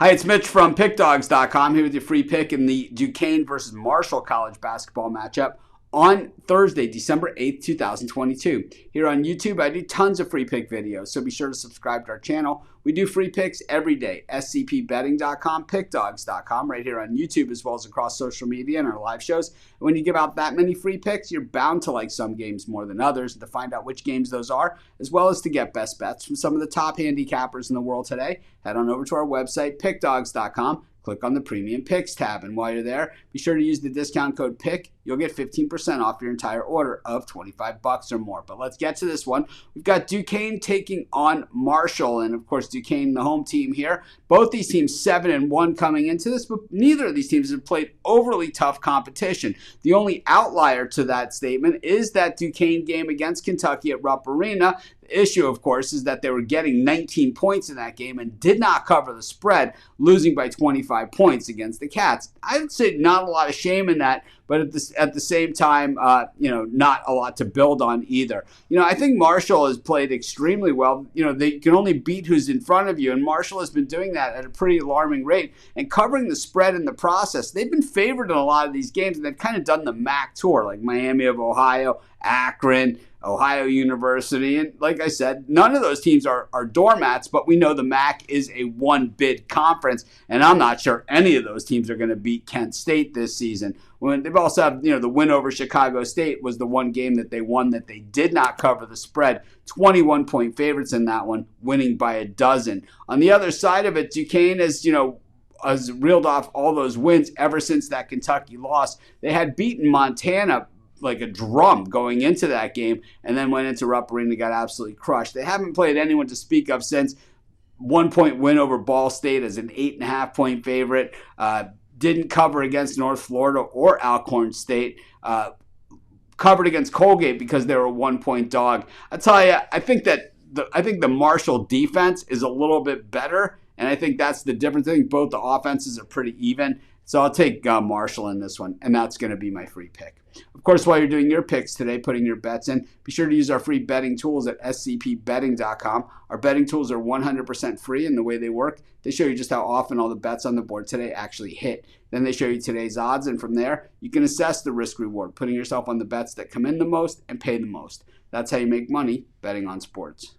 Hi, it's Mitch from Pickdawgz.com here with your free pick in the Duquesne versus Marshall college basketball matchup on Thursday, December 8th, 2022. Here on YouTube, I do tons of free pick videos, so be sure to subscribe to our channel. We do free picks every day. scpbetting.com, pickdawgz.com, right here on YouTube as well as across social media and our live shows. And when you give out that many free picks, you're bound to like some games more than others. And to find out which games those are, as well as to get best bets from some of the top handicappers in the world today, head on over to our website, pickdawgz.com. Click on the Premium Picks tab, and while you're there, be sure to use the discount code PICK. You'll get 15% off your entire order of $25 or more. But let's get to this one. We've got Duquesne taking on Marshall, and of course, Duquesne, the home team here. Both these teams 7-1 coming into this, but neither of these teams have played overly tough competition. The only outlier to that statement is that Duquesne game against Kentucky at Rupp Arena. The issue, of course, is that they were getting 19 points in that game and did not cover the spread, losing by 25 points against the Cats. I would say not a lot of shame in that, but at the same time, not a lot to build on either. I think Marshall has played extremely well. They can only beat who's in front of you, and Marshall has been doing that at a pretty alarming rate and covering the spread in the process. They've been favored in a lot of these games, and they've kind of done the MAC tour, like Miami of Ohio, Akron, Ohio University, and like I said, none of those teams are doormats, but we know the MAC is a one-bid conference, and I'm not sure any of those teams are going to beat Kent State this season. When they've also have, the win over Chicago State was the one game that they won that they did not cover the spread. 21-point favorites in that one, winning by a dozen. On the other side of it, Duquesne has reeled off all those wins ever since that Kentucky loss. They had beaten Montana like a drum going into that game, and then went into Rupp Arena and got absolutely crushed. They haven't played anyone to speak of since. 1-point win over Ball State as an 8.5-point favorite. Didn't cover against North Florida or Alcorn State. Covered against Colgate because they were a 1-point dog. I tell you, I think the Marshall defense is a little bit better, and I think that's the difference. I think both the offenses are pretty even. So I'll take Marshall in this one, and that's going to be my free pick. Of course, while you're doing your picks today, putting your bets in, be sure to use our free betting tools at scpbetting.com. Our betting tools are 100% free in the way they work. They show you just how often all the bets on the board today actually hit. Then they show you today's odds, and from there, you can assess the risk-reward, putting yourself on the bets that come in the most and pay the most. That's how you make money betting on sports.